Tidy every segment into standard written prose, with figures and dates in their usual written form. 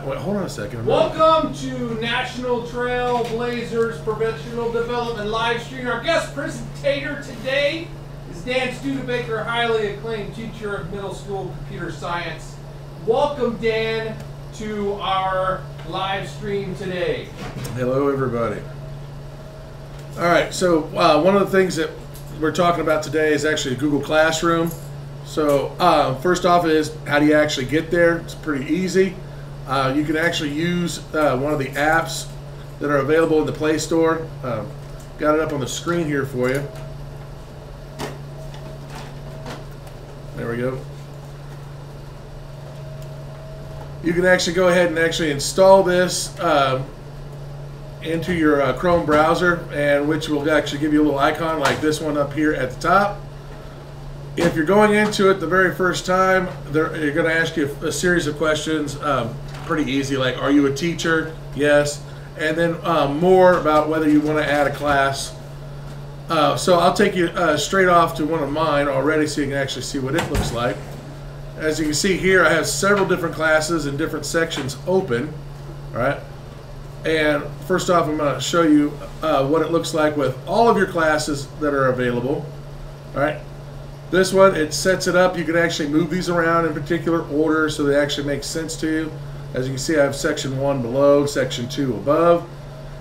wait, hold on a second. Welcome to National Trailblazers Professional Development live stream. Our guest presentator today is Dan Studebaker, highly acclaimed teacher of middle school computer science. Welcome, Dan, to our live stream today. Hello, everybody. All right, so one of the things that we're talking about today is actually Google Classroom. So first off is, how do you actually get there? It's pretty easy. You can actually use one of the apps that are available in the Play Store. Got it up on the screen here for you. There we go. You can actually go ahead and actually install this into your Chrome browser, and which will actually give you a little icon like this one up here at the top. If you're going into it the very first time, you're going to ask you a series of questions, pretty easy, like, are you a teacher? Yes. And then more about whether you want to add a class. So I'll take you straight off to one of mine already so you can actually see what it looks like. As you can see here, I have several different classes in different sections open. All right. And first off, I'm going to show you what it looks like with all of your classes that are available. All right. This one, it sets it up. You can actually move these around in particular order so they actually make sense to you. As you can see, I have section 1 below, section 2 above.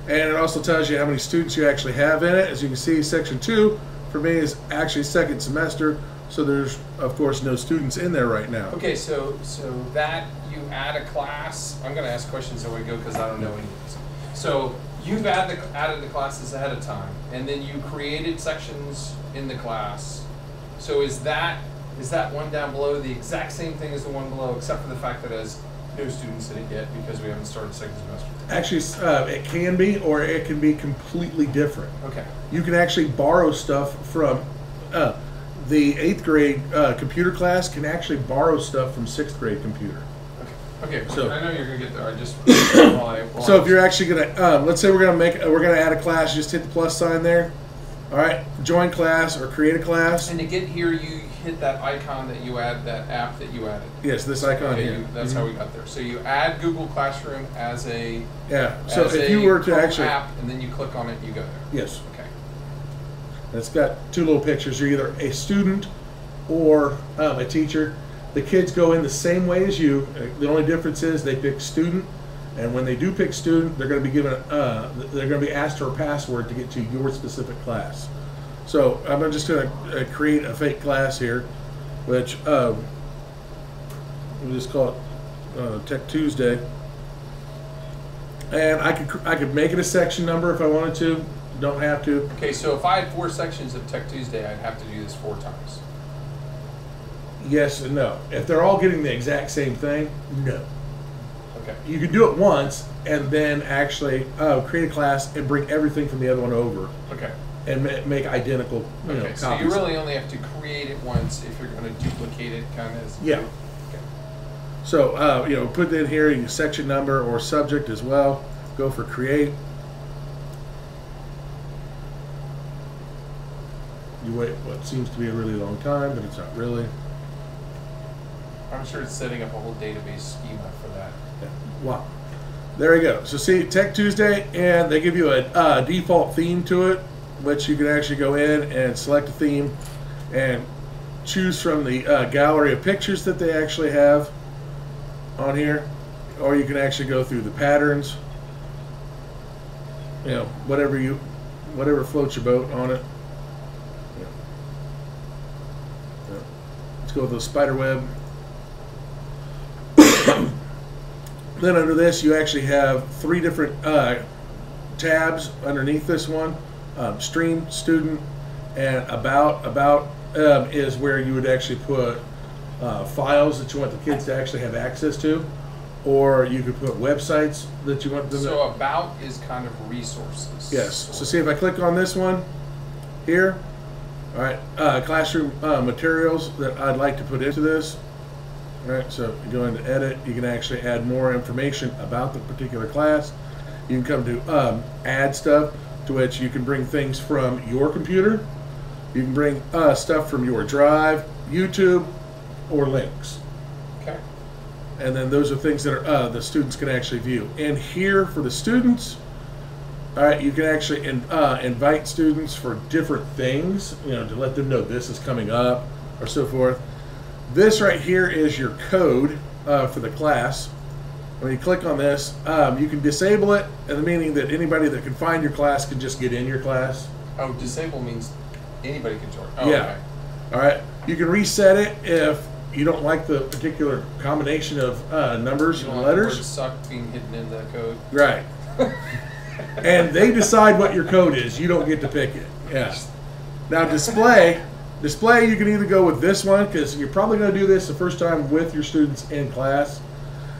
And it also tells you how many students you actually have in it. As you can see, section 2 for me is actually second semester. So there's, of course, no students in there right now. Okay, so that you add a class. I'm going to ask questions as we go because I don't know any of these. So you've added the classes ahead of time, and then you created sections in the class. So is that one down below the exact same thing as the one below, except for the fact that it has no students in it yet because we haven't started second semester? Actually, it can be, or it can be completely different. Okay. You can actually borrow stuff from the 8th grade computer class can actually borrow stuff from 6th grade computer. Okay. So I know you're gonna get there. I just so if you're actually gonna let's say we're gonna add a class, just hit the plus sign there. All right, join class or create a class. And to get here, you hit that icon that you add, that app that you added. Yes, this icon here. That's how we got there. So you add Google Classroom as a So if you were to Chrome actually app, and then you click on it, you go there. Yes. Okay. It's got two little pictures. You're either a student or a teacher. The kids go in the same way as you. The only difference is they pick student, and when they do pick student, they're going to be given they're going to be asked for a password to get to your specific class. So I'm just going to create a fake class here, which we'll just call it Tech Tuesday, and I could make it a section number if I wanted to. Don't have to. Okay, so if I had 4 sections of Tech Tuesday, I'd have to do this 4 times. Yes and no. If they're all getting the exact same thing, no. Okay. You can do it once and then actually create a class and bring everything from the other one over. Okay. And make identical copies. So you really only have to create it once if you're going to duplicate it, kind of. Yeah. Okay. So put in here your section number or subject as well. Go for create. You wait what seems to be a really long time, but it's not really. I'm sure it's setting up a whole database schema for that. Yeah. Wow. There you go. So see, Tech Tuesday, and they give you a default theme to it, which you can actually go in and select a theme and choose from the gallery of pictures that they actually have on here, or you can actually go through the patterns. Whatever floats your boat on it. Let's go with the Spiderweb. Then under this, you actually have 3 different tabs underneath this one. Stream, student, and about. About is where you would actually put files that you want the kids to actually have access to, or you could put websites that you want them to. So about is kind of resources. Yes. So see if I click on this one here. All right, classroom materials that I'd like to put into this. All right, so you go into edit, you can actually add more information about the particular class. You can come to add stuff, to which you can bring things from your computer. You can bring stuff from your drive, YouTube, or links. Okay. and then those are things that are the students can actually view. And here for the students, all right, you can actually invite students for different things, you know, to let them know this is coming up or so forth. This right here is your code for the class. When you click on this, you can disable it, and the meaning that anybody that can find your class can just get in your class. Oh, disable means anybody can join. Oh, yeah. Okay. All right. You can reset it if you don't like the particular combination of numbers You and don't like the letters. word suck being hidden in the code. Right. And they decide what your code is. You don't get to pick it. Yeah. Now display you can either go with this one, because you're probably going to do this the first time with your students in class.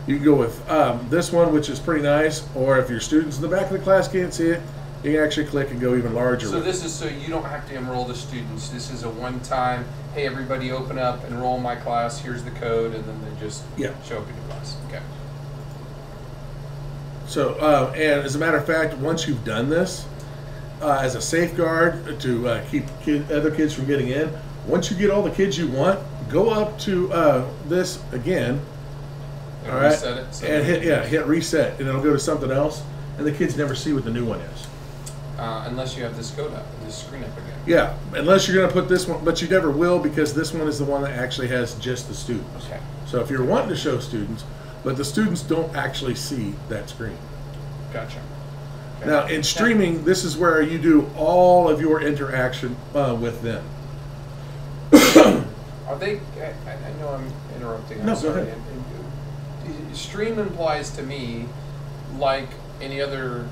You can go with this one, which is pretty nice, or if your students in the back of the class can't see it, you can actually click and go even larger. So this is so you don't have to enroll the students. This is a one-time, hey, everybody open up, enroll in my class, here's the code, and then they just show up in your class. Okay. So, and as a matter of fact, once you've done this, as a safeguard to keep other kids from getting in, once you get all the kids you want, go up to this again. And all right, reset it. So and hit reset, and it'll go to something else, and the kids never see what the new one is. Unless you have this code up, this screen up again. Yeah, unless you're going to put this one, but you never will, because this one is the one that actually has just the students. Okay. So if you're wanting to show students, but the students don't actually see that screen. Gotcha. Okay. Now in streaming, this is where you do all of your interaction with them. Are they? I know I'm interrupting. I'm No, sorry. go ahead. Stream implies to me, like any other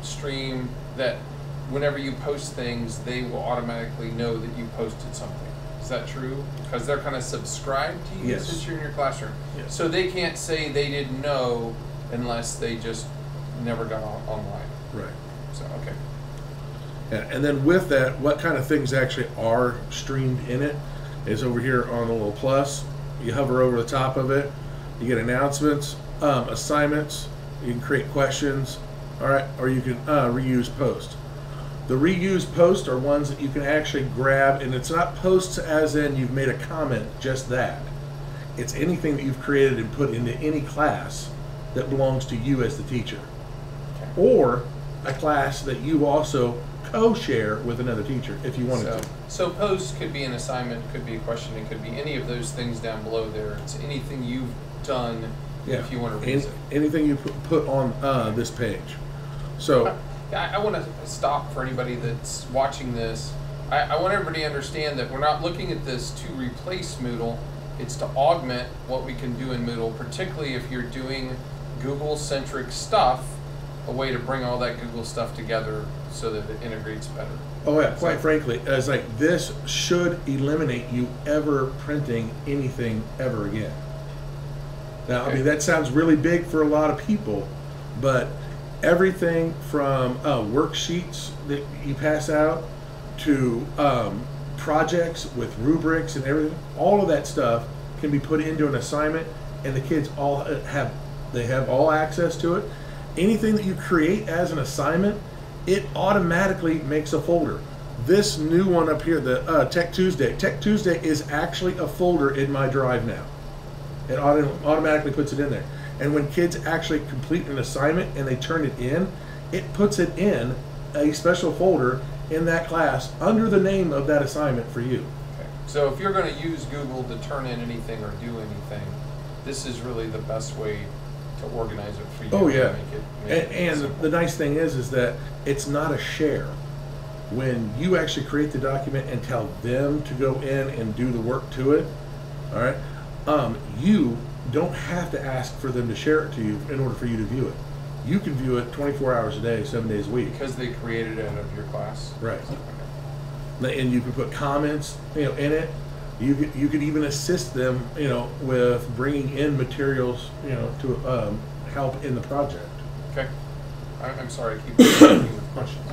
stream, that whenever you post things, they will automatically know that you posted something. Is that true? Because they're kind of subscribed to you Yes. since you're in your classroom. Yes. So they can't say they didn't know unless they just never got online. Right. So, okay. Yeah, and then with that, what kind of things actually are streamed in it is over here on the little plus. You hover over the top of it, you get announcements, assignments, you can create questions, all right, or you can reuse posts. The reused posts are ones that you can actually grab, and it's not posts as in you've made a comment, just that. It's anything that you've created and put into any class that belongs to you as the teacher. Okay. Or a class that you also co-share with another teacher if you wanted to. So post could be an assignment, could be a question, it could be any of those things down below there. It's anything you've done if you want to reuse it. Anything you put on this page. So I want to stop for anybody that's watching this. I want everybody to understand that we're not looking at this to replace Moodle. It's to augment what we can do in Moodle, particularly if you're doing Google-centric stuff, a way to bring all that Google stuff together so that it integrates better. oh yeah, quite frankly, as like this should eliminate you ever printing anything ever again. Now, I mean, that sounds really big for a lot of people, but everything from worksheets that you pass out to projects with rubrics and everything, all of that stuff can be put into an assignment, and the kids all have all access to it. Anything that you create as an assignment, it automatically makes a folder. This new one up here, the Tech Tuesday is actually a folder in my drive now. It automatically puts it in there. And when kids actually complete an assignment and they turn it in, it puts it in a special folder in that class under the name of that assignment for you. Okay. So if you're going to use Google to turn in anything or do anything, this is really the best way to organize it for you. Oh yeah. And the nice thing is that it's not a share. When you actually create the document and tell them to go in and do the work to it, all right, you don't have to ask for them to share it to you in order for you to view it. You can view it 24 hours a day, 7 days a week. Because they created it out of your class. Right. Okay. And you can put comments, in it. You could even assist them, with bringing in materials, to help in the project. Okay. I'm sorry, I keep asking you questions.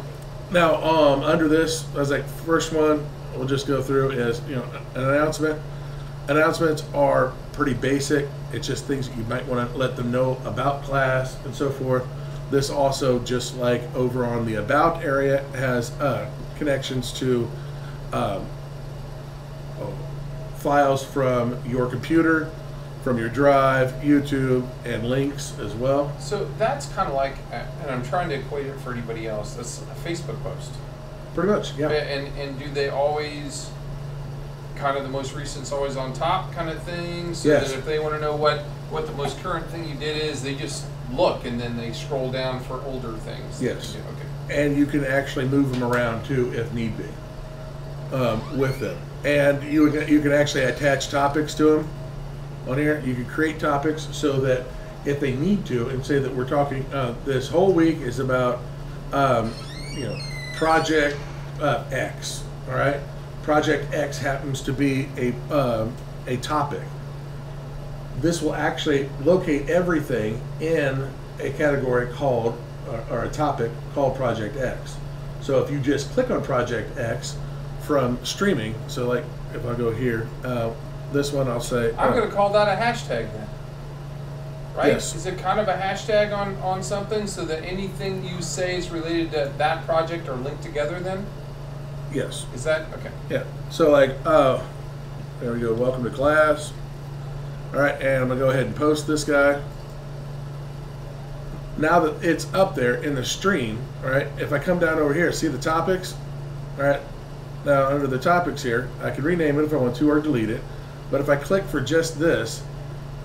Now, under this, as like first one, we'll just go through is an announcement. Announcements are pretty basic. It's just things that you might want to let them know about class and so forth. This also, just like over on the About area, has connections to files from your computer, from your Drive, YouTube, and links as well. So that's kind of like, and I'm trying to equate it for anybody else, that's a Facebook post. Pretty much, yeah. And do they always, kind of the most recent's always on top kind of thing? So Yes. that if they want to know what the most current thing you did is, they just look and then they scroll down for older things. Yes. Okay. And you can actually move them around too if need be with them. And you can actually attach topics to them on here. You can create topics so that if they need to, and say that we're talking, this whole week is about, Project X, all right? Project X happens to be a topic. This will actually locate everything in a category called, or a topic called Project X. So if you just click on Project X from streaming, so like if I go here, this one I'll say. I'm going to call that a hashtag then. Right? Yes. Is it kind of a hashtag on something so that anything you say is related to that project are linked together then? Yes. Is that, okay. Yeah. So like, there we go, welcome to class. All right, and I'm gonna go ahead and post this guy. Now that it's up there in the stream, all right, if I come down over here, see the topics? All right, now under the topics here, I can rename it if I want to or delete it. But if I click for just this,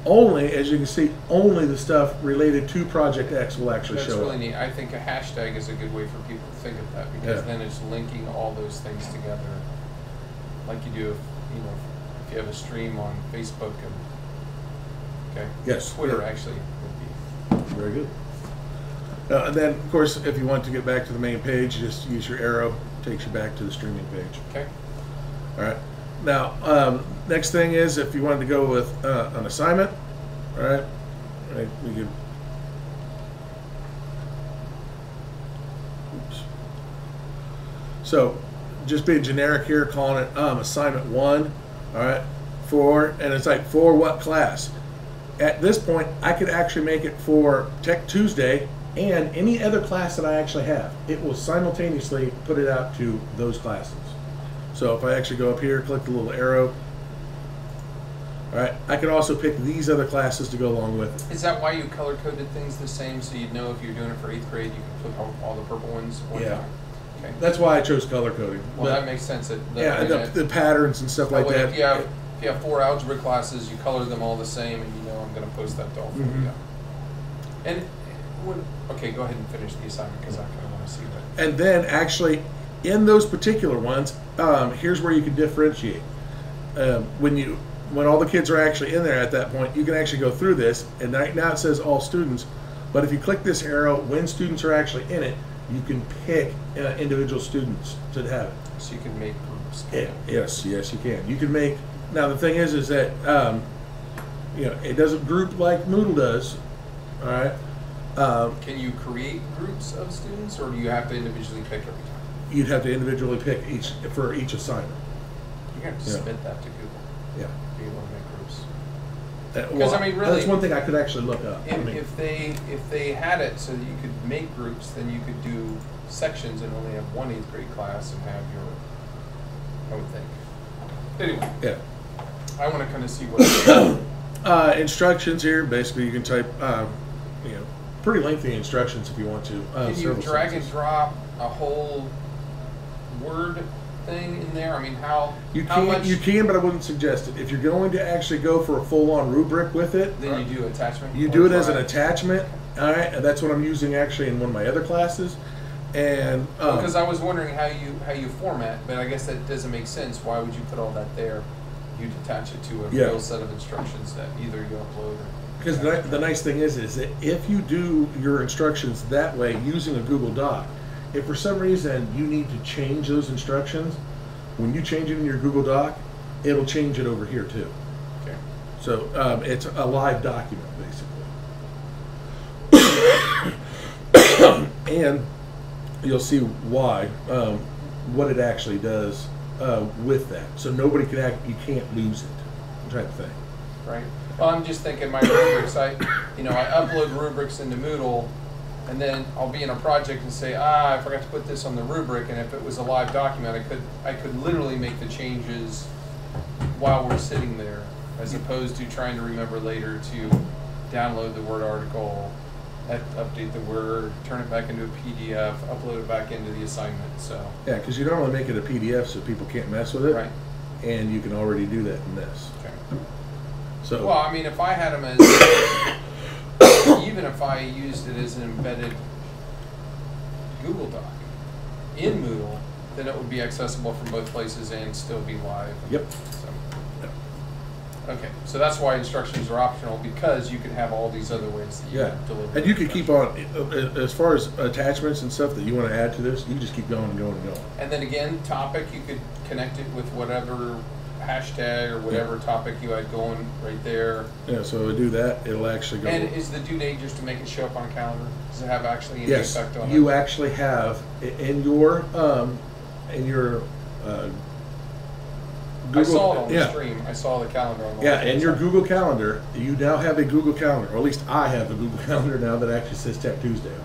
only, as you can see, only the stuff related to Project X will actually show up. That's really neat. I think a hashtag is a good way for people to think of that, because then it's linking all those things together, like you do if you have a stream on Facebook and Yes. Twitter actually would be. Very good. And then, of course, if you want to get back to the main page, just use your arrow. Takes you back to the streaming page. Okay. All right. Now, next thing is if you wanted to go with an assignment, all right, we could. Oops. So, just being generic here, calling it assignment 1, all right, and it's like for what class? At this point, I could actually make it for Tech Tuesday and any other class that I actually have. It will simultaneously put it out to those classes. So if I actually go up here, click the little arrow, all right, I could also pick these other classes to go along with it. Is that why you color-coded things the same, so you'd know if you're doing it for 8th grade, you can put all the purple ones one time? Okay. That's why I chose color coding. Well, that makes sense. The patterns and stuff like that. If you have 4 algebra classes, you color them all the same, and you know I'm going to post that to all 4 of you. And okay, go ahead and finish the assignment because I kind of want to see that. And then actually, in those particular ones, here's where you can differentiate. When all the kids are actually in there at that point, you can actually go through this, and right now it says all students, but if you click this arrow, when students are actually in it, you can pick individual students to have it. So you can make groups. Yes, you can. You can make. Now the thing is that it doesn't group like Moodle does. All right. Can you create groups of students, or do you have to individually pick every time? You'd have to individually pick for each assignment. You have to submit that to Google. Yeah. If you want to make groups. Because I mean, really, that's one thing I could actually look up. If they had it so that you could make groups, then you could do sections and only have one 8th grade class and have your. I would think. Anyway. Yeah. I want to kind of see what. Instructions here. Basically, you can type. Pretty lengthy instructions if you want to. Can you drag and drop a whole word thing in there? I mean, how much? You can, but I wouldn't suggest it. If you're going to actually go for a full-on rubric with it, then you do attachment. You do it as an attachment. All right, and that's what I'm using actually in one of my other classes. And because I was wondering how you format, but I guess that doesn't make sense. Why would you put all that there? You'd attach it to a real set of instructions that either you upload or. Because the nice thing is that if you do your instructions that way using a Google Doc, if for some reason you need to change those instructions, when you change it in your Google Doc, it'll change it over here too. Okay. So it's a live document basically. And you'll see why, what it actually does with that. So nobody can you can't lose it, type of thing. Right. Well, I'm just thinking my rubrics. I upload rubrics into Moodle, and then I'll be in a project and say, I forgot to put this on the rubric. And if it was a live document, I could literally make the changes while we're sitting there as opposed to trying to remember later to download the Word article, update the Word, turn it back into a PDF, upload it back into the assignment. So yeah, because you normally make it a PDF so people can't mess with it, right, and you can already do that in this. okay. So Well, I mean, if I had them as, even if I used it as an embedded Google Doc in Moodle, then it would be accessible from both places and still be live. Yep. So, okay, so that's why instructions are optional, because you can have all these other ways that you can deliver. And you can keep on, as far as attachments and stuff that you want to add to this, you just keep going and going and going. And then again, topic, you could connect it with whatever hashtag or whatever topic you had going right there. Yeah, so I do that, it'll actually go. And is the due date just to make it show up on a calendar? Does it have actually any yes, effect on you it? actually have in your Google, I saw it on the stream. I saw the calendar on the in your Google Calendar, you now have a Google Calendar, or at least I have a Google Calendar now that actually says Tech Tuesday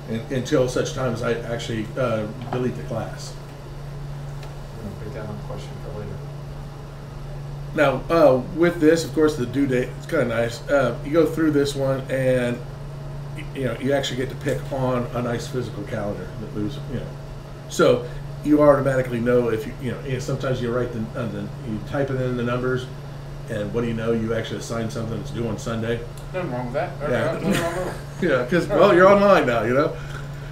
on it. Until such time as I actually delete the class. I'm going to put down a question for later. Now, with this, of course, the due date, it's kind of nice. You go through this one, and you actually get to pick on a nice physical calendar that moves, So you automatically know if sometimes you write you type it in the numbers, and what do you know? You actually assign something that's due on Sunday. Nothing wrong with that. Yeah. Nothing wrong with it. Yeah, because you're online now,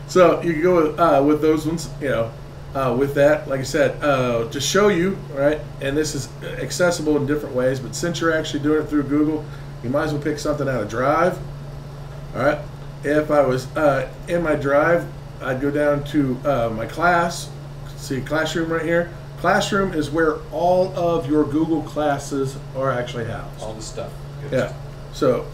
So you can go with those ones, with that, like I said, to show you, right? And this is accessible in different ways, but since you're actually doing it through Google, you might as well pick something out of Drive. All right. If I was in my Drive, I'd go down to my class. See Classroom right here. Classroom is where all of your Google classes are actually housed. All the stuff. Good. Yeah. So,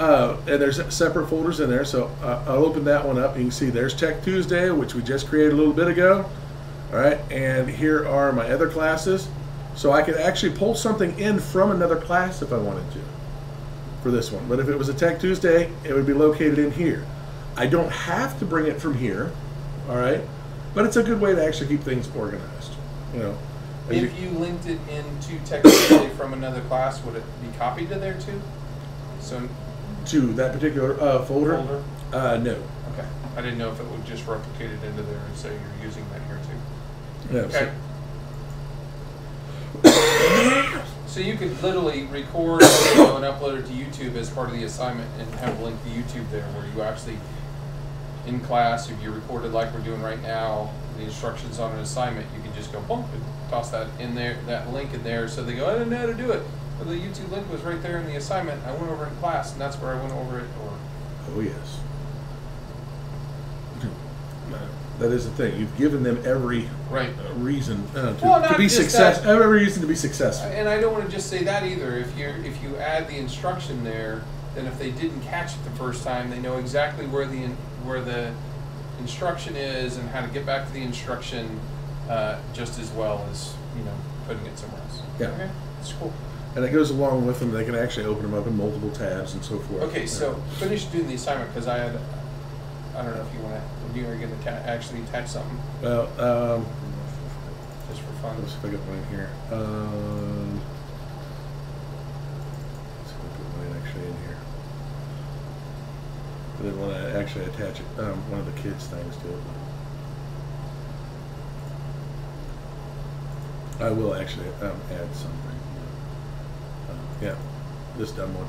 and there's separate folders in there. So I'll open that one up. You can see there's Tech Tuesday, which we just created a little bit ago. All right, and here are my other classes. So I could actually pull something in from another class if I wanted to for this one. But if it was a Tech Tuesday, it would be located in here. I don't have to bring it from here, all right? But it's a good way to actually keep things organized, If you linked it into Tech Tuesday from another class, would it be copied to there too? So to that particular folder? No. Okay. I didn't know if it would just replicate it into there and say you're using that here too. Yeah. Okay. So you could literally record video and upload it to YouTube as part of the assignment and have a link to YouTube there where you actually, in class, if you recorded like we're doing right now, the instructions on an assignment, you can just go boom and toss that in there, that link in there, so they go, I didn't know how to do it. Well, the YouTube link was right there in the assignment. I went over in class, and that's where I went over it. Or oh yes. That is the thing. You've given them every reason to be successful. Every reason to be successful. And I don't want to just say that either. If you add the instruction there, then if they didn't catch it the first time, they know exactly where the instruction is and how to get back to the instruction, just as well as putting it somewhere else. Yeah, okay, that's cool. And it goes along with them. They can actually open them up in multiple tabs and so forth. Okay, so finish doing the assignment because I don't know if you want to. You are going to actually attach something. Well, just for fun. Let's see if I got mine here. Let's see if I put mine actually in here. I didn't want to actually attach it, one of the kids' things to it. I will actually add something. Yeah, this dumb one.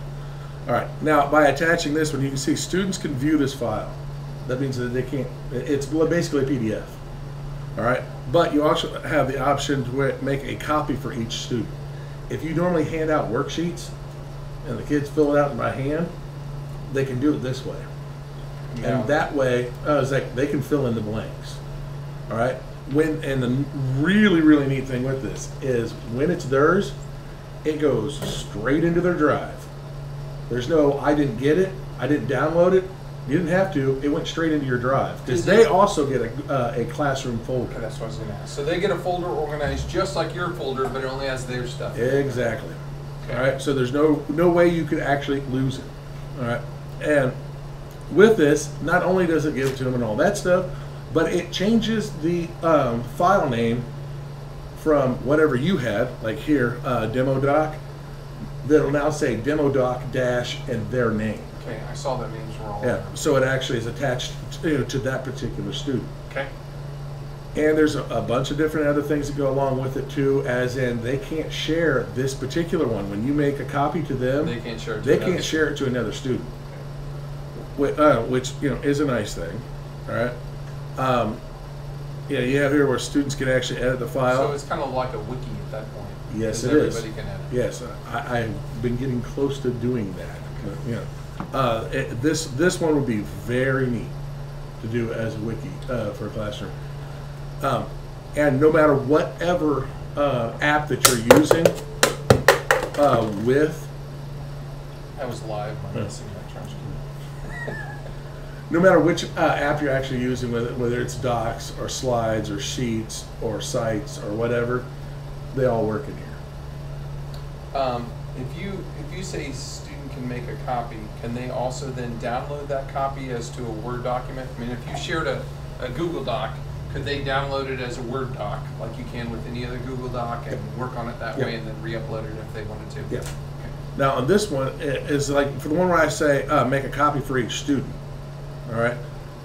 All right, now by attaching this one, you can see students can view this file. That means that they can't, it's basically a PDF. All right, but you also have the option to make a copy for each student. If you normally hand out worksheets and the kids fill it out by hand, they can do it this way. Yeah. And that way, it's like they can fill in the blanks. All right, and the really, really neat thing with this is when it's theirs, it goes straight into their drive. There's no, I didn't get it, I didn't download it. You didn't have to. It went straight into your drive because they also get a classroom folder. Okay, that's what I was going to ask. So they get a folder organized just like your folder, but it only has their stuff. Exactly. Okay. All right. So there's no way you could actually lose it. All right. And with this, not only does it give it to them and all that stuff, but it changes the file name from whatever you had, like here, demo doc, that'll now say demo doc dash and their name. Okay, I saw that names were all Yeah, there. so it actually is attached to that particular student. Okay. And there's a bunch of different other things that go along with it too, as in they can't share this particular one. When you make a copy to them, They can't share it to they another can't share it to another student, which is a nice thing. All right. Yeah, you have here where students can actually edit the file. So it's kind of like a wiki at that point. Yes, because it is. everybody can edit. Yes, I've been getting close to doing that. This one would be very neat to do as a wiki for a classroom. And no matter whatever app that you're using with, That was live. My missing electronics. no matter which app you're actually using with it, whether it's docs or slides or sheets or sites or whatever, they all work in here. If you say student can make a copy, can they also then download that copy as to a Word document? I mean, if you shared a Google Doc, could they download it as a Word doc like you can with any other Google Doc and work on it that way and then re-upload it if they wanted to? Yeah. Okay. Now on this one is like for the one where I say make a copy for each student, all right,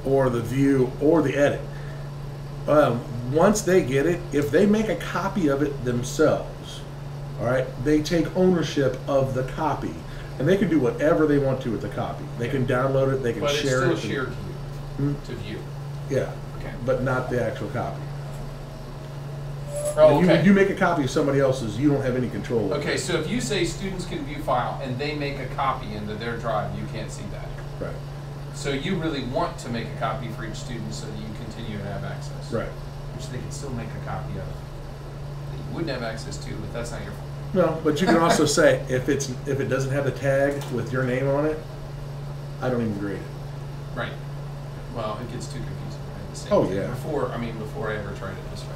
or the view or the edit. Once they get it, if they make a copy of it themselves, all right, they take ownership of the copy, and they can do whatever they want to with the copy. They can download it, they can But share it. it's still shared to you, to view. Yeah, Okay. but not the actual copy. Oh, When okay. you make a copy of somebody else's, you don't have any control over Okay, it. so if you say students can view file and they make a copy into their drive, you can't see that. Right, So you really want to make a copy for each student so that you continue to have access. right. Which they can still make a copy of. That you wouldn't have access to, but that's not your fault. No, but you can also say if it doesn't have the tag with your name on it, I don't even grade it. Right. Well, it gets too confusing. Right? The same Oh, thing. yeah. Before I ever tried it this way.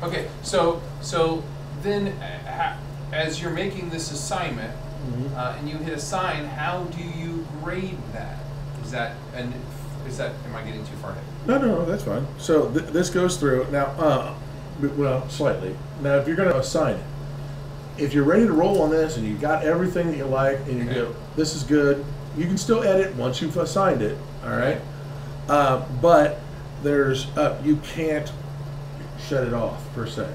Okay, so then as you're making this assignment and you hit assign, how do you grade that? Is that am I getting too far ahead? No, that's fine. So this goes through now. Well, slightly. Now, if you're going to assign it, if you're ready to roll on this and you've got everything that you like and you go, this is good, you can still edit once you've assigned it. All right, but there's you can't shut it off per se.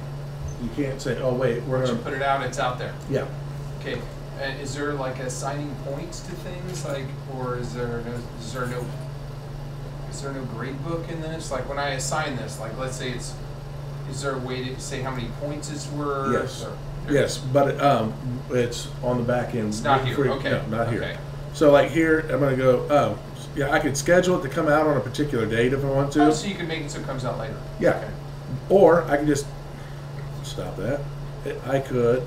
You can't say, oh wait, we're Once going you to put it out, it's out there. yeah. Okay. And is there like assigning points to things, like, or is there no grade book in this? Like when I assign this, like let's say is there a way to say how many points it's worth? Yes. Or, Yes, but it's on the back end. It's not here. Okay. No, not here. Okay. So like here, I'm going to go. Yeah, I could schedule it to come out on a particular date if I want to. Oh, so you can make it so it comes out later. Yeah. Okay. Or I can just stop that. I could.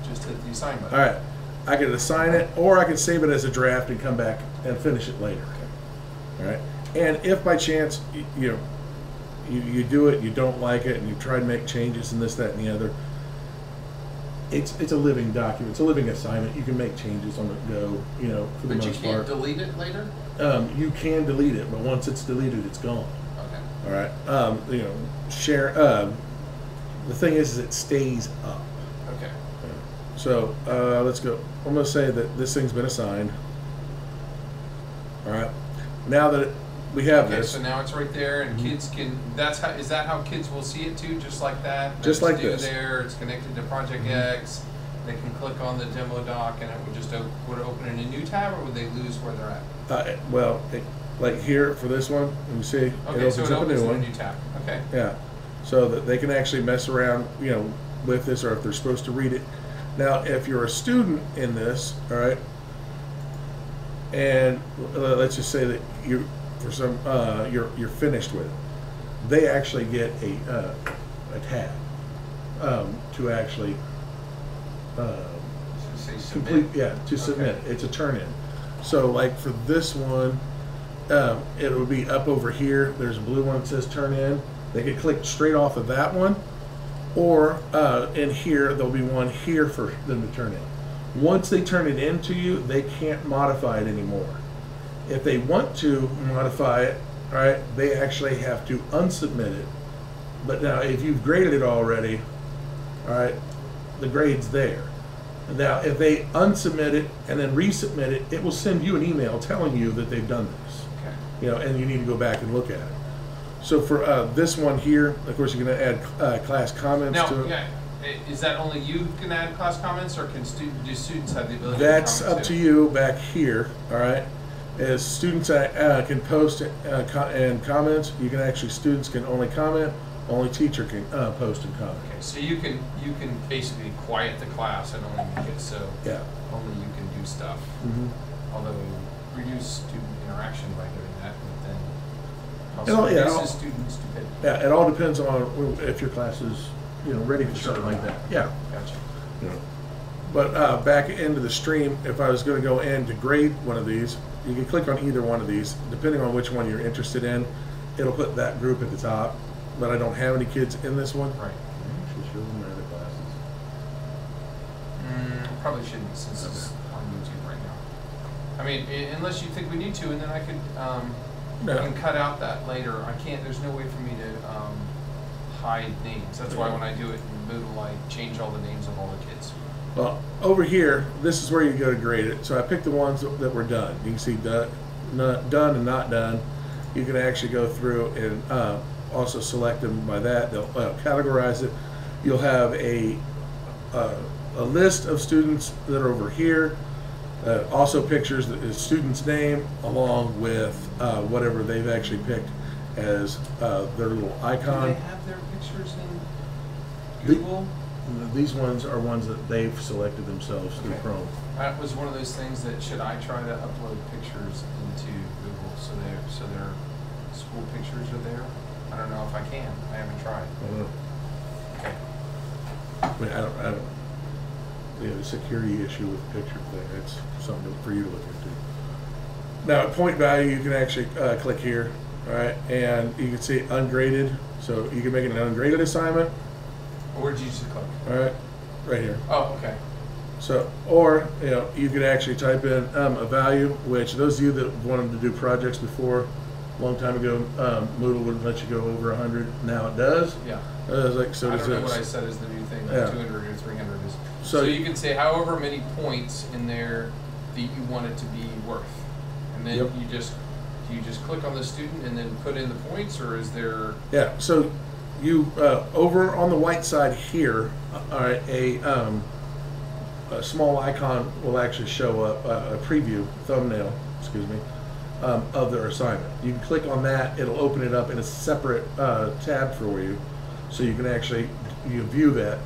Just hit the assign button. All right. I could assign it, or I could save it as a draft and come back and finish it later. All right. And if by chance you do it, you don't like it, and you try to make changes and this, that, and the other, it's a living document. It's a living assignment. You can make changes on the go. For the But you most can't part. delete it later? You can delete it, but once it's deleted, it's gone. Okay. All right. Share. The thing is it stays up. Okay. So let's go. I'm going to say that this thing's been assigned. All right. Now that we have Okay, this, so now it's right there, and kids can. Is that how kids will see it too? Just like that. Just like it's this. There, it's connected to Project X. They can click on the demo doc, and it would just would it open in a new tab, or would they lose where they're at? like here for this one, you see, Okay, so it up a opens new in a one. new tab. Okay. Yeah, so that they can actually mess around, with this, or if they're supposed to read it. Now, if you're a student in this, all right, and let's just say that you're finished with it, they actually get a tab to actually Say submit. complete. Yeah, to submit. It's a turn in. So, like for this one, it will be up over here. There's a blue one that says turn in. They could click straight off of that one, or in here there'll be one here for them to turn in. Once they turn it in to you, they can't modify it anymore. If they want to modify it, all right, they actually have to unsubmit it. But now, if you've graded it already, all right, the grade's there. Now, if they unsubmit it and then resubmit it, it will send you an email telling you that they've done this. Okay. You know, and you need to go back and look at it. So for this one here, of course, you're going to add class comments Now, to it. yeah, is that only you can add class comments, or can do students have the ability That's to comment up too? to you back here, all right? As students can post and comments, you can actually, students can only comment, only teacher can post and comment. Okay, so you can basically quiet the class and only make it so Yeah. only you can do stuff. Mm-hmm. Although reduce student interaction by doing that, but then It'll- also yeah, reduces it'll- student stupidity. Yeah, it all depends on if your class is, you know, ready for Sure. something like that. Yeah. Gotcha. You know. But back into the stream, if I was going to go in to grade one of these, you can click on either one of these, depending on which one you're interested in. It'll put that group at the top, but I don't have any kids in this one. Right. Actually, show them my other classes. Probably shouldn't, since it's on YouTube right now. I mean, unless you think we need to, and then I could I No. can cut out that later. I can't. There's no way for me to hide names. That's why when I do it in Moodle, I change all the names of all the kids. Well, over here, this is where you go to grade it. So I picked the ones that were done. You can see done and not done. You can actually go through and also select them by that. They'll categorize it. You'll have a list of students that are over here. Also pictures the student's name along with whatever they've actually picked as their little Do icon. they have their pictures in Google? These ones are ones that they've selected themselves through Okay. Chrome. That was one of those things that should I try to upload pictures into Google so their school pictures are there? I don't know if I can. I haven't tried. I don't know. Okay. I mean, I don't. You know, the security issue with the picture thing. It's something for you to look into. Now, at point value, you can actually click here, all right, and you can see ungraded. So you can make it an ungraded assignment, Where'd you just click? all right, right here. Oh, okay. So, or you know, you could actually type in a value, which those of you that wanted to do projects before, a long time ago, Moodle wouldn't let you go over 100. Now it does. Yeah. Like so I does don't know what I this. said is the new thing, Yeah. like 200 or 300 is. So So you can say however many points in there that you want it to be worth, and then Yep. do you just click on the student and then put in the points, or is there? Yeah. So you over on the white side here, all right, a small icon will actually show up, a preview thumbnail, excuse me, of their assignment. You can click on that; it'll open it up in a separate tab for you, so you can actually view that.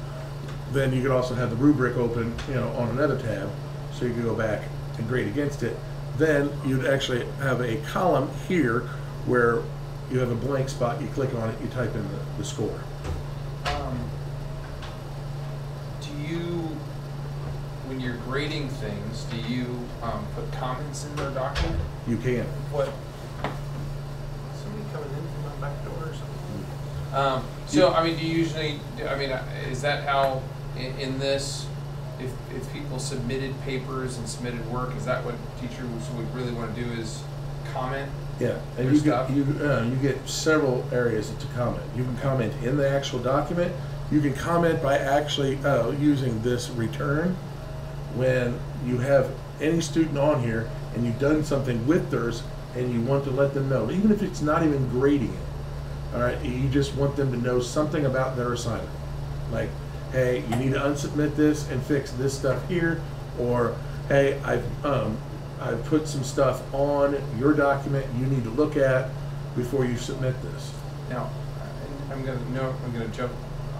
Then you could also have the rubric open, you know, on another tab, so you can go back and grade against it. Then you'd actually have a column here where you have a blank spot. You click on it, you type in the score. Do you, when you're grading things, do you put comments in their document? You can. What? Somebody coming in from my back door or something? So, I mean, do you usually, I mean, is that how, in this, if people submitted papers and submitted work, is that what teachers would really want to do, is comment? Yeah, and Their you stuff? get you get several areas to comment. You can comment in the actual document. You can comment by actually using this return. When you have any student on here and you've done something with theirs and you want to let them know, even if it's not even grading it, all right, you just want them to know something about their assignment. Like, hey, you need to unsubmit this and fix this stuff here, or hey, I've put some stuff on your document you need to look at before you submit this. Now, I'm gonna jump.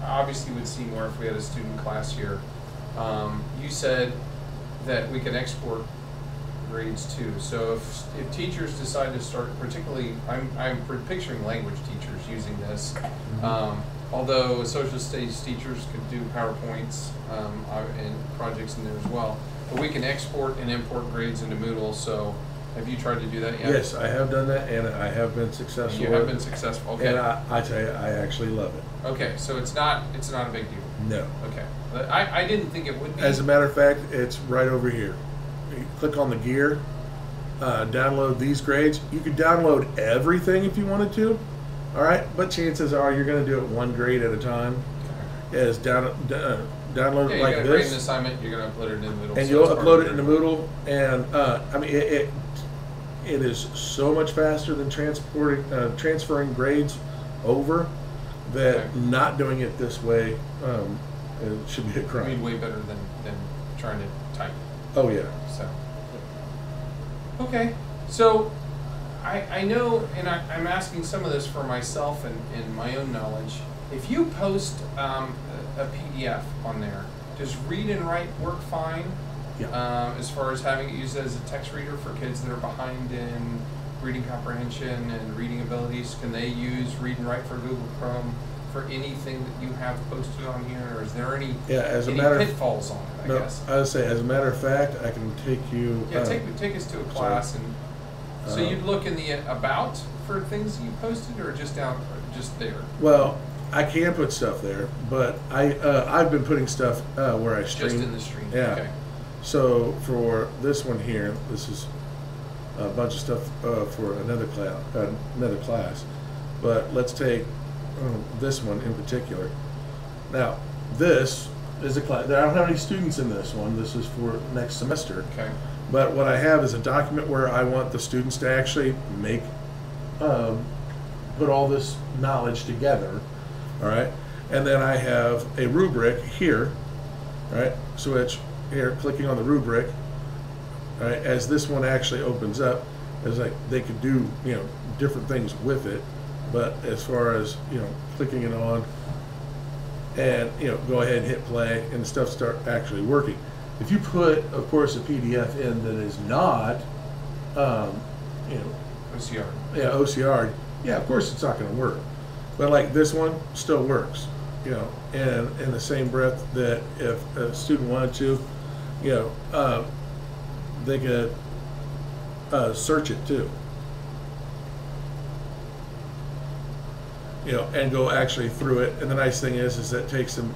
Obviously, would see more if we had a student class here. You said that we can export grades too. So if teachers decide to start, particularly, I'm picturing language teachers using this. Although social studies teachers could do PowerPoints and projects in there as well. But we can export and import grades into Moodle. So have you tried to do that yet? Yes, I have done that, and I have been successful. And you have been successful. Okay. And I tell you, I actually love it. Okay, so it's not a big deal. No. Okay, but I didn't think it would be. As a matter of fact, it's right over here. You click on the gear, download these grades. You could download everything if you wanted to, all right? But chances are you're going to do it one grade at a time. As download Yeah, it you're like gonna create an this, assignment. You're gonna upload it in Moodle. and so you'll it's part upload of it into your- Moodle. And I mean, it is so much faster than transferring grades over that Okay. not doing it this way it should be a I crime. mean, way better than trying to type. Oh yeah. So, okay. So, I know, and I'm asking some of this for myself and my own knowledge. If you post a PDF on there, does read and write work fine? Yeah. As far as having it used as a text reader for kids that are behind in reading comprehension and reading abilities, can they use read and write for Google Chrome for anything that you have posted on here, or is there any pitfalls on it? I No, guess. I would say, as a matter of fact, I can take you. Yeah, take us to a class, and so you'd look in the about for things you posted, or just there. Well, I can put stuff there, but I've been putting stuff where I stream. Just in the stream. Yeah. Okay. So for this one here, this is a bunch of stuff for another class. But let's take this one in particular. Now, this is a class. I don't have any students in this one. This is for next semester. Okay. But what I have is a document where I want the students to actually make, put all this knowledge together, all right? And then I have a rubric here, all right? Switch here, clicking on the rubric, all right? As this one actually opens up, it's like they could do, different things with it. But as far as, clicking it on and, go ahead and hit play and stuff start actually working. If you put, of course, a PDF in that is not, OCR. yeah, OCR, yeah, of course it's not going to work. But like this one still works, and in the same breath that if a student wanted to, they could search it too. And go actually through it. And the nice thing is that it takes them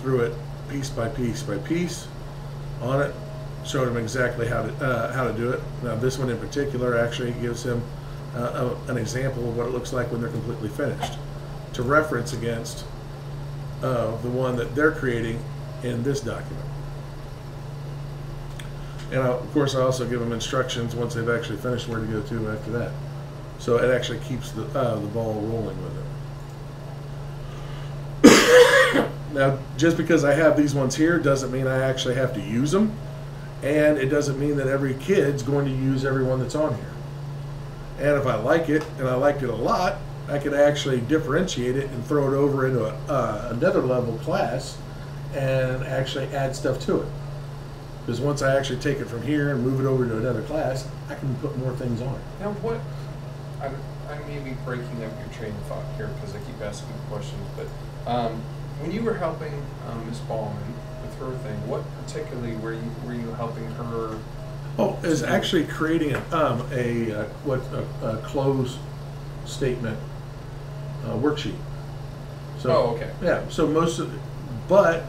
through it piece by piece by piece on it, showing them exactly how to do it. Now this one in particular actually gives him an example of what it looks like when they're completely finished, to reference against the one that they're creating in this document. And of course I also give them instructions once they've actually finished where to go to after that. So it actually keeps the ball rolling with it. Now, just because I have these ones here doesn't mean I actually have to use them, and it doesn't mean that every kid's going to use every one that's on here. And if I like it, and I liked it a lot, I could actually differentiate it and throw it over into another level class and actually add stuff to it. Because once I actually take it from here and move it over to another class, I can put more things on it. Now what? I may be breaking up your train of thought here because I keep asking questions, but when you were helping Ms. Ballman with her thing, what particularly were you helping her? Oh, is actually creating a close statement worksheet. So, oh, okay. Yeah. So but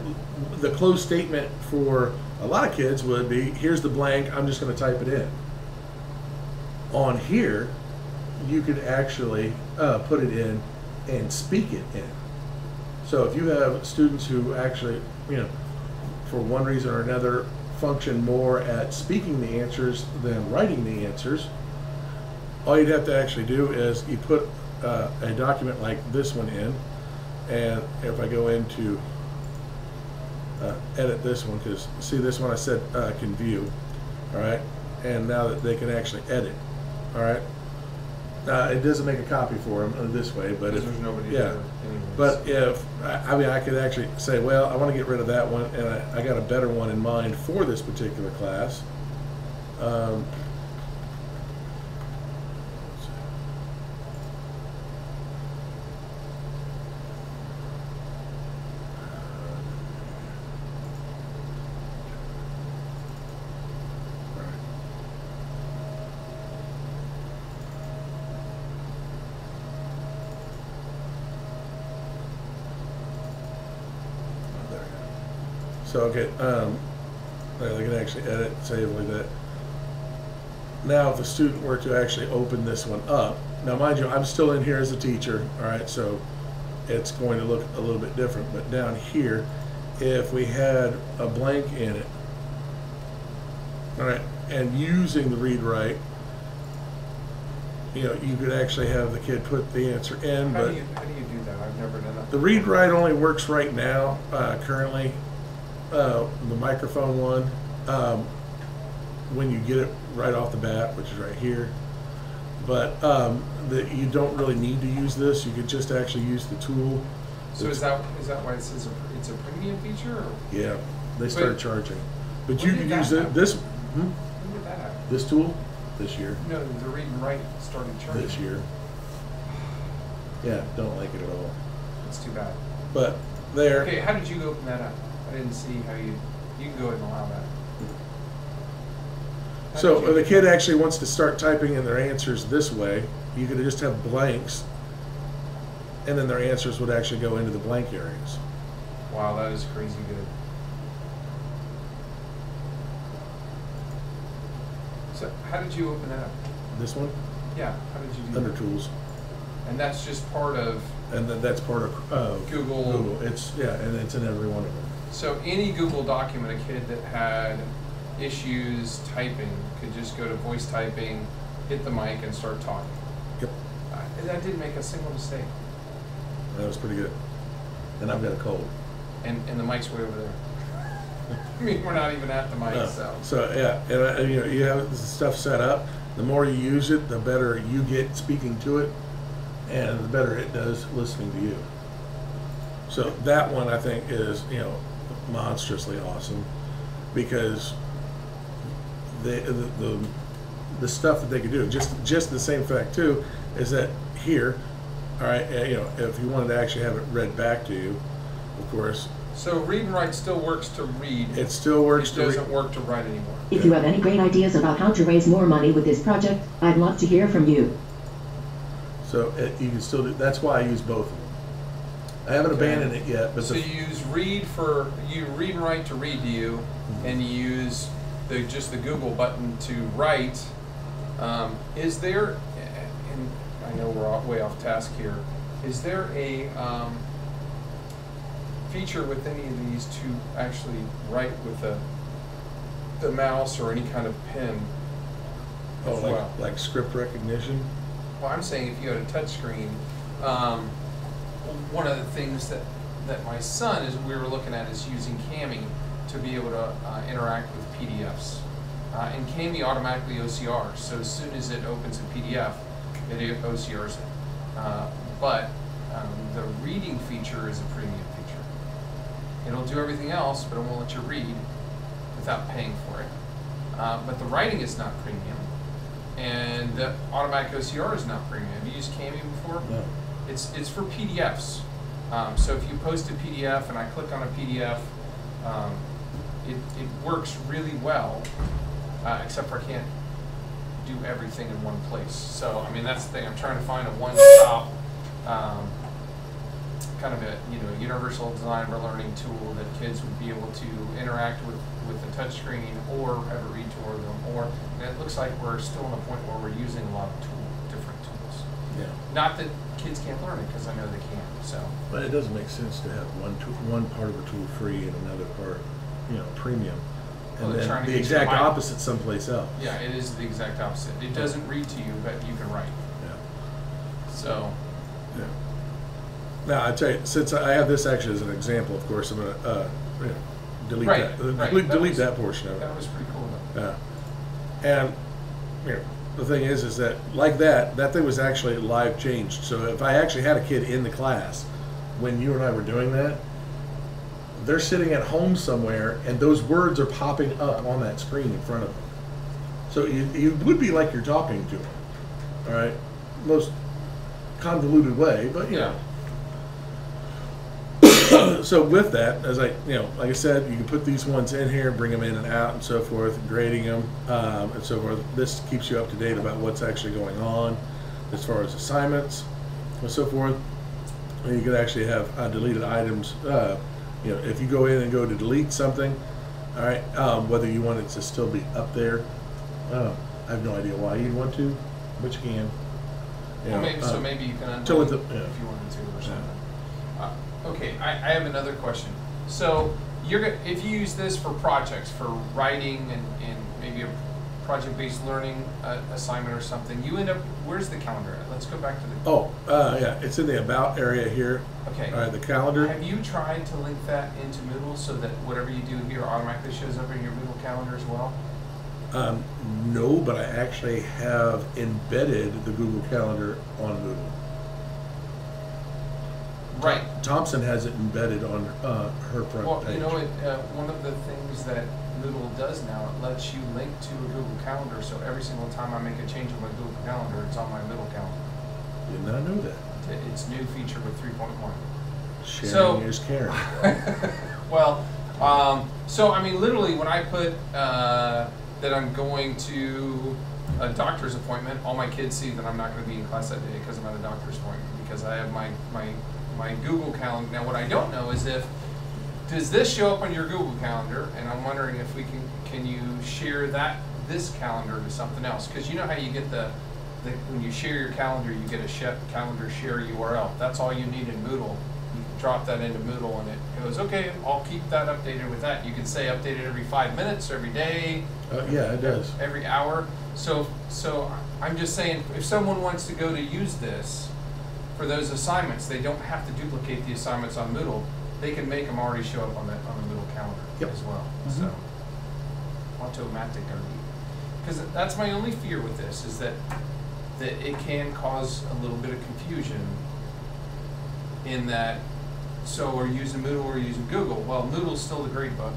the closed statement for a lot of kids would be, here's the blank, I'm just going to type it in. On here, you could actually put it in and speak it in. So if you have students who actually, for one reason or another, function more at speaking the answers than writing the answers, all you'd have to actually do is you put a document like this one in, and if I go into edit this one, because see this one I said can view, all right, and now that they can actually edit, all right. It doesn't make a copy for them this way, but if there's nobody yeah, there anyways. But if I could actually say, well, I want to get rid of that one, and I got a better one in mind for this particular class. So okay, they can actually edit, save like that. Now, if a student were to actually open this one up, now mind you, I'm still in here as a teacher, all right, so it's going to look a little bit different. But down here, if we had a blank in it, all right, and using the read write, you know, you could actually have the kid put the answer in. How But do you do that? I've never done that. the read write only works right now, currently, the microphone one, when you get it right off the bat, which is right here. But you don't really need to use this. You could just actually use the tool. So is that why it says it's a premium feature? Or? Yeah, they started charging. But When you did can that use it. happen? This When did that happen? this tool this year. No, the read and write started charging. This year. Yeah, don't like it at all. It's too bad. But there. Okay, how did you open that up? I didn't see how you can go ahead and allow that. How So did you if the do kid that? actually wants to start typing in their answers this way, you could just have blanks, and then their answers would actually go into the blank areas. Wow, that is crazy good. So how did you open that up? This one, Yeah, how did you do under that? tools, And that's just part of and then that's part of Google. Google. It's and it's in every one of them. So any Google document, a kid that had issues typing could just go to voice typing, hit the mic, and start talking. Yep, And that didn't make a single mistake. that was pretty good. And I've got a cold. And the mic's way over there. I mean, we're not even at the mic, So yeah, and you know, you have this stuff set up. The more you use it, the better you get speaking to it, and the better it does listening to you. So that one I think is, you know, monstrously awesome, because the stuff that they could do, just the same fact too, is that here, all right, you know, if you wanted to actually have it read back to you, of course, So read and write still works to read. it still works It to read. doesn't work to write anymore. If you have any great ideas about how to raise more money with this project, I'd love to hear from you. So you can still do. That's why I use both of them. I haven't Okay. abandoned it yet, but So you use read and write to read to you, and you use just the Google button to write. Is there, and I know we're way off task here, is there a feature with any of these to actually write with the mouse or any kind of pen as well? like script recognition. Well, I'm saying if you had a touch screen, one of the things that my son is we were looking at is using Cami to be able to interact with PDFs. And Cami automatically OCRs, so as soon as it opens a PDF, it OCRs it. But the reading feature is a premium feature. It'll do everything else, but it won't let you read without paying for it. But the writing is not premium. And the automatic OCR is not premium. Have you used Cami before? No. It's for PDFs. So if you post a PDF and I click on a PDF, it works really well, except for I can't do everything in one place. So I mean that's the thing. I'm trying to find a one-stop kind of a universal design for learning tool that kids would be able to interact with the touch screen or have it read to them. And it looks like we're still in a point where we're using a lot of different tools. Yeah. Not that kids can't learn it, because I know they can. So. But it doesn't make sense to have one part of a tool free and another part, premium, Well, and they're trying then to the get you to exact buy it. opposite someplace else. Yeah, it is the exact opposite. It doesn't read to you, but you can write. Yeah. So. Yeah. Now I tell you, since I have this actually as an example, of course, I'm gonna delete Right, that. right. Delete that portion of it. That was pretty cool though. And the thing is that like that thing was actually live changed. So if I actually had a kid in the class when you and I were doing that, they're sitting at home somewhere and those words are popping up on that screen in front of them. So you would be like you're talking to them. All right, most convoluted way, but you know. So with that, as like I said, you can put these ones in here, bring them in and out, and so forth, grading them, and so forth. This keeps you up to date about what's actually going on as far as assignments and so forth. And you could actually have deleted items. If you go in and go to delete something, all right, whether you want it to still be up there, I have no idea why you'd want to, but you can. So maybe you can undo it if you wanted to or something. Okay, I have another question. So if you use this for projects, for writing and maybe a project-based learning assignment or something, you end up, where's the calendar at? Let's go back to the... Oh, yeah, it's in the About area here. Okay. All right, the calendar. Have you tried to link that into Moodle so that whatever you do here automatically shows up in your Moodle calendar as well? No, but I actually have embedded the Google Calendar on Moodle. Right. Thompson has it embedded on her front Well, page. you know, one of the things that Moodle does now, it lets you link to a Google Calendar, so every single time I make a change on my Google Calendar, it's on my Moodle calendar. Did not know that. It's new feature with 3.1. Sharing is caring. Well, so I mean, literally, when I put that I'm going to a doctor's appointment, all my kids see that I'm not going to be in class that day because I'm at a doctor's appointment, because I have my Google Calendar. Now, what I don't know is does this show up on your Google Calendar? And I'm wondering if we can you share this calendar to something else? Because you know how you get when you share your calendar, you get a calendar share URL. That's all you need in Moodle. You can drop that into Moodle, and it goes, okay, I'll keep that updated with that. You can say update it every 5 minutes, every day. Yeah, it does. Every hour. So I'm just saying, if someone wants to go to use this for those assignments, they don't have to duplicate the assignments on Moodle. They can make them already show up on the Moodle calendar as well. Mm-hmm. So automatic, because that's my only fear with this, is that it can cause a little bit of confusion in that. So we're using Moodle, we're using Google. Well, Moodle's still the grade book,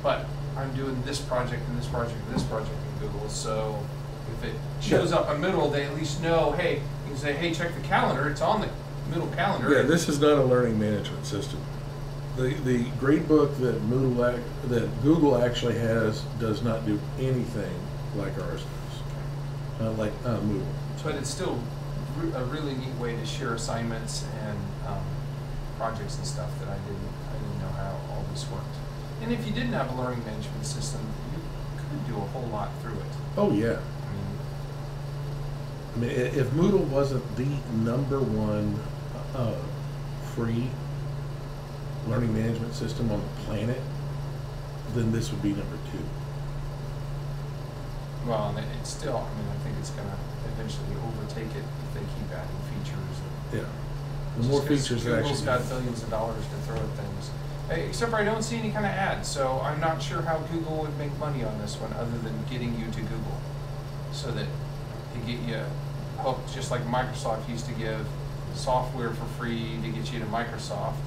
but I'm doing this project and this project and this project in Google. So if it shows up in Moodle, they at least know, hey, you can say, hey, check the calendar. It's on the Moodle calendar. Yeah, this is not a learning management system. The grade book that Google actually has does not do anything like ours does, like Moodle. But it's still a really neat way to share assignments and projects and stuff that I didn't know how all this worked. And if you didn't have a learning management system, you could do a whole lot through it. Oh yeah. I mean, if Moodle wasn't the #1 free learning management system on the planet, then this would be #2. Well, and it's still, I think it's going to eventually overtake it if they keep adding features. Yeah. The more features that Google's got billions of dollars to throw at things. Except for I don't see any kind of ads, so I'm not sure how Google would make money on this one other than getting you to Google, so that to get you hooked, just like Microsoft used to give software for free to get you to Microsoft.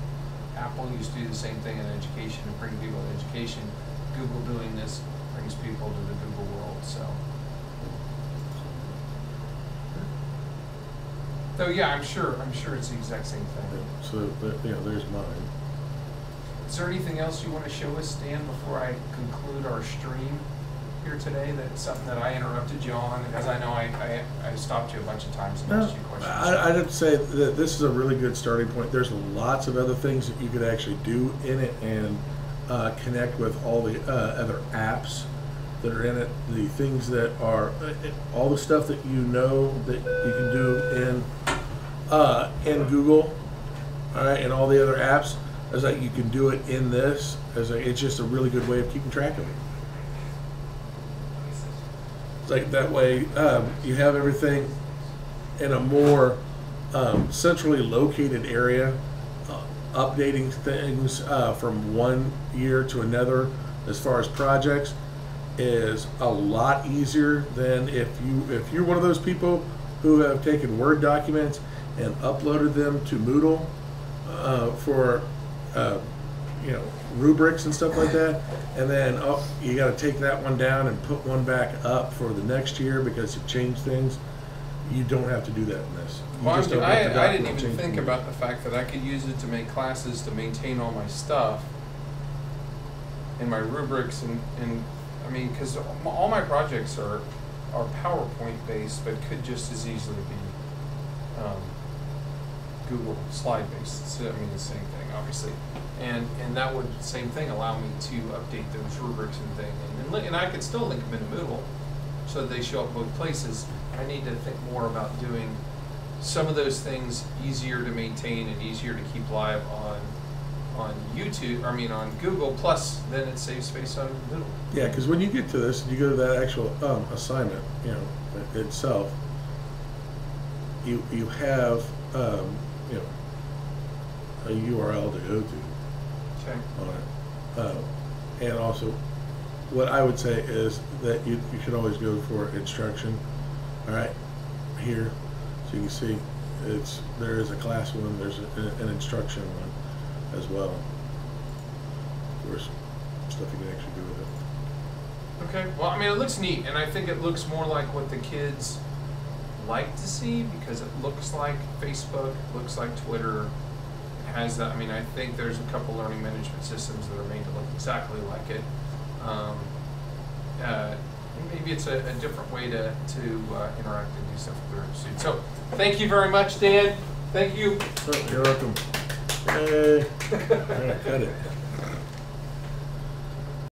Apple used to do the same thing in education to bring people to education. Google doing this brings people to the Google world. So yeah, I'm sure it's the exact same thing. So there's mine. Is there anything else you want to show us, Dan, before I conclude our stream here today? That's something that I interrupted you on, as I know I stopped you a bunch of times and asked you questions. I'd have to say that this is a really good starting point. There's lots of other things that you could actually do in it and connect with all the other apps that are in it. The things that are, all the stuff that you know that you can do in Google, all right, and all the other apps. As like you can do it in this. It's just a really good way of keeping track of it. It's like that way you have everything in a more centrally located area, updating things from one year to another as far as projects is a lot easier than if you're one of those people who have taken Word documents and uploaded them to Moodle for rubrics and stuff like that, and then you got to take that one down and put one back up for the next year because you've changed things. You don't have to do that in this. Well, I didn't even think about the fact that I could use it to make classes to maintain all my stuff and my rubrics and because all my projects are PowerPoint based, but could just as easily be Google slide based. So, the same thing, obviously, and that would same thing allow me to update those rubrics and things, and I could still link them into Moodle so that they show up both places. I need to think more about doing some of those things easier to maintain and easier to keep live on YouTube, I mean on Google, plus then it saves space on Moodle. Yeah, because when you get to this, you go to that actual assignment, itself. You have a URL to go to Okay. on it, and also what I would say is that you should always go for instruction. All right, here, so you can see there is a class one, there's an instruction one as well. Of course, stuff you can actually do with it. Okay, well, I mean, it looks neat, and I think it looks more like what the kids like to see, because it looks like Facebook, looks like Twitter. It has that. I mean, I think there's a couple learning management systems that are made to look exactly like it. Maybe it's a different way to interact and do stuff with their students. So, thank you very much, Dan. Thank you. Oh, you're welcome. Yay. All right, cut it.